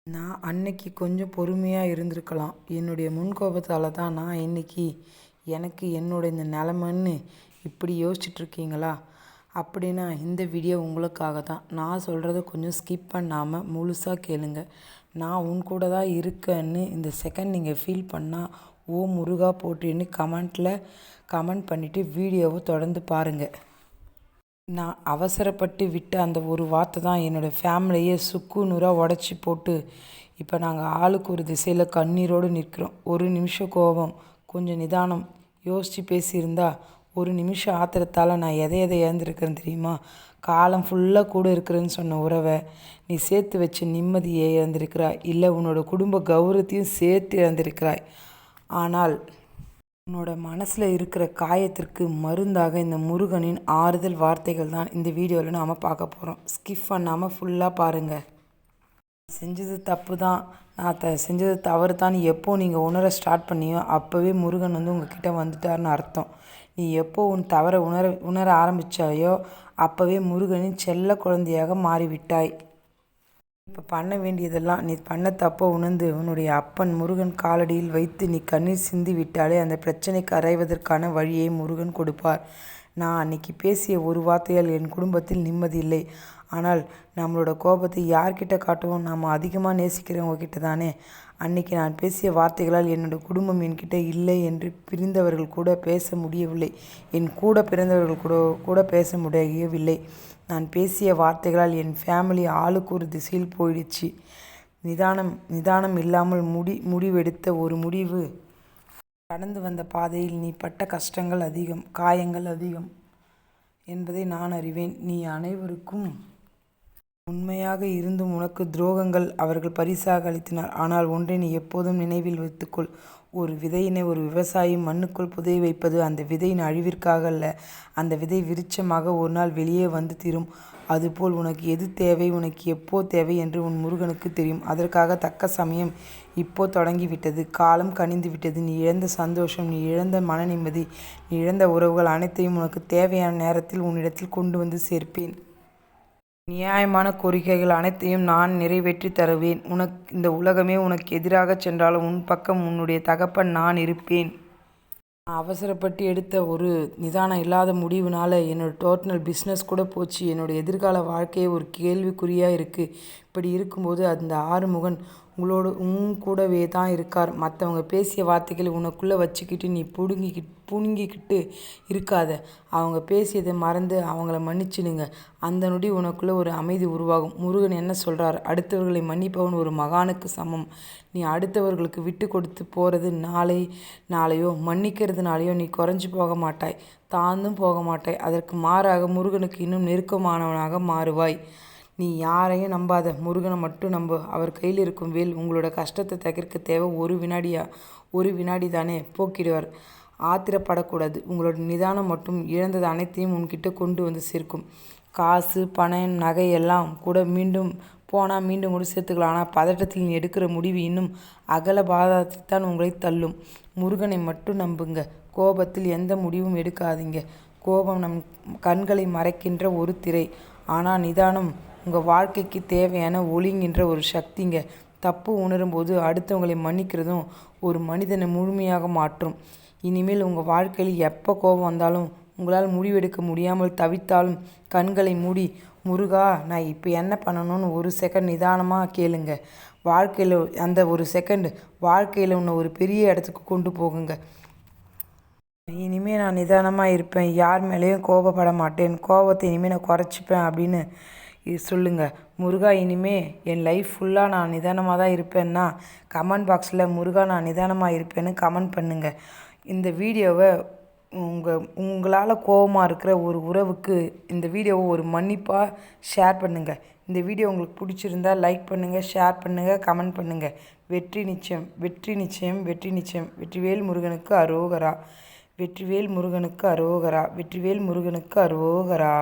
நான் அன்னைக்கு கொஞ்சம் பொறுமையாக இருந்திருக்கலாம். என்னுடைய முன்கோபத்தால் தான் நான் இன்னைக்கு எனக்கு என்னோட இந்த நிலமைன்னு இப்படி யோசிச்சுட்ருக்கீங்களா? அப்படின்னா இந்த வீடியோ உங்களுக்காக தான். நான் சொல்கிறத கொஞ்சம் ஸ்கிப் பண்ணாமல் முழுசாக கேளுங்க. நான் உன் கூட தான் இருக்கேன்னு இந்த செகண்ட் நீங்கள் ஃபீல் பண்ணால் ஓ முருகா போற்றின்னு கமெண்ட் பண்ணிவிட்டு வீடியோவை தொடர்ந்து பாருங்கள். நான் அவசரப்பட்டு விட்ட அந்த ஒரு வார்த்தை தான் என்னோடய ஃபேமிலியை சுக்கு நூறாக உடச்சி போட்டு இப்போ நாங்கள் ஆளுக்கு ஒரு திசையில் கண்ணீரோடு நிற்கிறோம். ஒரு நிமிஷம் கோபம், கொஞ்சம் நிதானம் யோசித்து பேசியிருந்தா, ஒரு நிமிஷம் ஆத்திரத்தால் நான் எதை இழந்திருக்கிறேன் தெரியுமா? காலம் ஃபுல்லாக கூட இருக்கிறேன்னு சொன்ன உறவை நீ சேர்த்து வச்ச நிம்மதியை இழந்திருக்கிறாய். இல்லை உன்னோட குடும்ப கௌரவத்தையும் சேர்த்து இழந்திருக்கிறாய். ஆனால் உன்னோட மனசில் இருக்கிற காயத்திற்கு மருந்தாக இந்த முருகனின் ஆறுதல் வார்த்தைகள் தான் இந்த வீடியோவில் நாம் பார்க்க போகிறோம். ஸ்கிப் பண்ணாமல் ஃபுல்லாக பாருங்கள். செஞ்சது தப்பு தான், நான் செஞ்சது தவறு தான் எப்போ நீங்கள் உணர ஸ்டார்ட் பண்ணியோ அப்போவே முருகன் உங்ககிட்ட வந்துட்டார்னு அர்த்தம். நீ எப்போ உன் தவறை உணர ஆரம்பித்தாயோ அப்போவே முருகனின் செல்ல குழந்தையாக மாறிவிட்டாய். இப்போ பண்ண வேண்டியதெல்லாம் நீ பண்ண தப்போ உணர்ந்து உன்னுடைய அப்பன் முருகன் காலடியில் வைத்து நீ கண்ணீர் சிந்தி விட்டாலே அந்த பிரச்சனை கரைவதற்கான வழியை முருகன் கொடுப்பார். நான் அன்னைக்கு பேசிய ஒரு வார்த்தையால் என் குடும்பத்தில் நிம்மதி இல்லை. ஆனால் நம்மளோட கோபத்தை யார்கிட்ட காட்டுவோம்? நாம் அதிகமாக நேசிக்கிறவங்க கிட்ட தானே. அன்னைக்கு நான் பேசிய வார்த்தைகளால் என்னோட குடும்பம் என்கிட்ட இல்லை என்று பிரிந்தவர்கள் கூட பேச முடியவில்லை. என் கூட பிறந்தவர்கள் கூட பேச முடியவில்லை. நான் பேசிய வார்த்தைகளால் என் ஃபேமிலி ஆளுக்கு ஒரு திசையில் போயிடுச்சு. நிதானம் இல்லாமல் முடிவெடுத்த ஒரு முடிவு. கடந்து வந்த பாதையில் நீ பட்ட கஷ்டங்கள் அதிகம், காயங்கள் அதிகம் என்பதை நான் அறிவேன். நீ அனைவருக்கும் உண்மையாக இருந்தும் உனக்கு துரோகங்கள் அவர்கள் பரிசாக அளித்தனர். ஆனால் ஒன்றை நீ எப்போதும் நினைவில் வைத்துக்கொள். ஒரு விதையினை ஒரு விவசாயி மண்ணுக்குள் புதைய வைப்பது அந்த விதையின் அழிவிற்காக அல்ல. அந்த விதை விருட்சமாக ஒரு நாள் வெளியே வந்து தீரும். அதுபோல் உனக்கு எது தேவை, உனக்கு எப்போ தேவை என்று உன் முருகனுக்கு தெரியும். அதற்காக தக்க சமயம் இப்போ தொடங்கிவிட்டது. காலம் கனிந்து விட்டது. நீ இழந்த சந்தோஷம், நீ இழந்த மன நிம்மதி, நீ இழந்த உறவுகள் அனைத்தையும் உனக்கு தேவையான நேரத்தில் உன்னிடத்தில் கொண்டு வந்து சேர்ப்பேன். நியாயமான கோரிக்கைகள் அனைத்தையும் நான் நிறைவேற்றி தருவேன். இந்த உலகமே உனக்கு எதிராக சென்றாலும் உன் பக்கம் உன்னுடைய தகப்பன் நான் இருப்பேன். நான் அவசரப்பட்டு எடுத்த ஒரு நிதானம் இல்லாத முடிவுனால் என்னோடய டோட்டல் பிஸ்னஸ் கூட போச்சு. என்னோடய எதிர்கால வாழ்க்கையே ஒரு கேள்விக்குறியாக இருக்குது. இப்படி இருக்கும்போது அந்த ஆறுமுகன் கூடவே தான் இருக்கார். மற்றவங்க பேசிய வார்த்தைகளை உனக்குள்ளே வச்சுக்கிட்டு நீ புடுங்கிக்கிட்டு இருக்காத. அவங்க பேசியதை மறந்து அவங்கள மன்னிச்சிடுங்க. அந்த நொடி உனக்குள்ளே ஒரு அமைதி உருவாகும். முருகன் என்ன சொல்கிறார்? அடுத்தவர்களை மன்னிப்பவன் ஒரு மகானுக்கு சமம். நீ அடுத்தவர்களுக்கு விட்டு கொடுத்து போகிறது நாளையோ மன்னிக்கிறதுனாலையோ நீ குறைஞ்சி போக மாட்டாய், தாழ்ந்தும் போக மாட்டாய். அதற்கு மாறாக முருகனுக்கு இன்னும் நெருக்கமானவனாக மாறுவாய். நீ யாரையும் நம்பாத, முருகனை மட்டும் நம்பு. அவர் கையில் இருக்கும் வேல் உங்களோட கஷ்டத்தை தவிர்க்க தேவை ஒரு வினாடி தானே, போக்கிடுவார். ஆத்திரப்படக்கூடாது. உங்களோட நிதானம் மட்டும் இழந்தது அனைத்தையும் உன்கிட்ட கொண்டு வந்து சேர்க்கும். காசு, பணம், நகை எல்லாம் கூட மீண்டும் கூட சேர்த்துக்கலாம். ஆனால் பதட்டத்தில் நீ எடுக்கிற முடிவு இன்னும் அகல பாதத்தைத்தான் உங்களை தள்ளும். முருகனை மட்டும் நம்புங்க. கோபத்தில் எந்த முடிவும் எடுக்காதீங்க. கோபம் நம் கண்களை மறைக்கின்ற ஒரு திரை. ஆனால் நிதானம் உங்கள் வாழ்க்கைக்கு தேவையான ஒளிங்கின்ற ஒரு சக்திங்க. தப்பு உணரும்போது அடுத்தவங்களை மன்னிக்கிறதும் ஒரு மனிதனை முழுமையாக மாற்றும். இனிமேல் உங்கள் வாழ்க்கையில் எப்போ கோபம் வந்தாலும், உங்களால் முடிவெடுக்க முடியாமல் தவித்தாலும் கண்களை மூடி முருகா நான் இப்போ என்ன பண்ணணும்னு ஒரு செகண்ட் நிதானமாக கேளுங்க. வாழ்க்கையில் அந்த ஒரு செகண்ட் வாழ்க்கையில் உன்னை ஒரு பெரிய இடத்துக்கு கொண்டு போகுங்க. இனிமேல் நான் நிதானமாக இருப்பேன், யார் மேலேயும் கோபப்பட மாட்டேன், கோபத்தை இனிமேல் நான் குறைச்சிப்பேன் அப்படின்னு சொல்லுங்கள். முருகா இனிமே என் லைஃப் ஃபுல்லாக நான் நிதானமாக தான் இருப்பேன்னா கமெண்ட் பாக்ஸில் முருகா நான் நிதானமாக இருப்பேன்னு கமெண்ட் பண்ணுங்கள். இந்த வீடியோவை உங்களால் கோபமாக இருக்கிற ஒரு உறவுக்கு இந்த வீடியோவை ஒரு மன்னிப்பாக ஷேர் பண்ணுங்கள். இந்த வீடியோ உங்களுக்கு பிடிச்சிருந்தால் லைக் பண்ணுங்கள், ஷேர் பண்ணுங்கள், கமெண்ட் பண்ணுங்கள். வெற்றி நிச்சயம், வெற்றி நிச்சயம், வெற்றி நிச்சயம். வெற்றிவேல் முருகனுக்கு அரோகரா, வெற்றிவேல் முருகனுக்கு அரோகரா, வெற்றிவேல் முருகனுக்கு அரோகரா.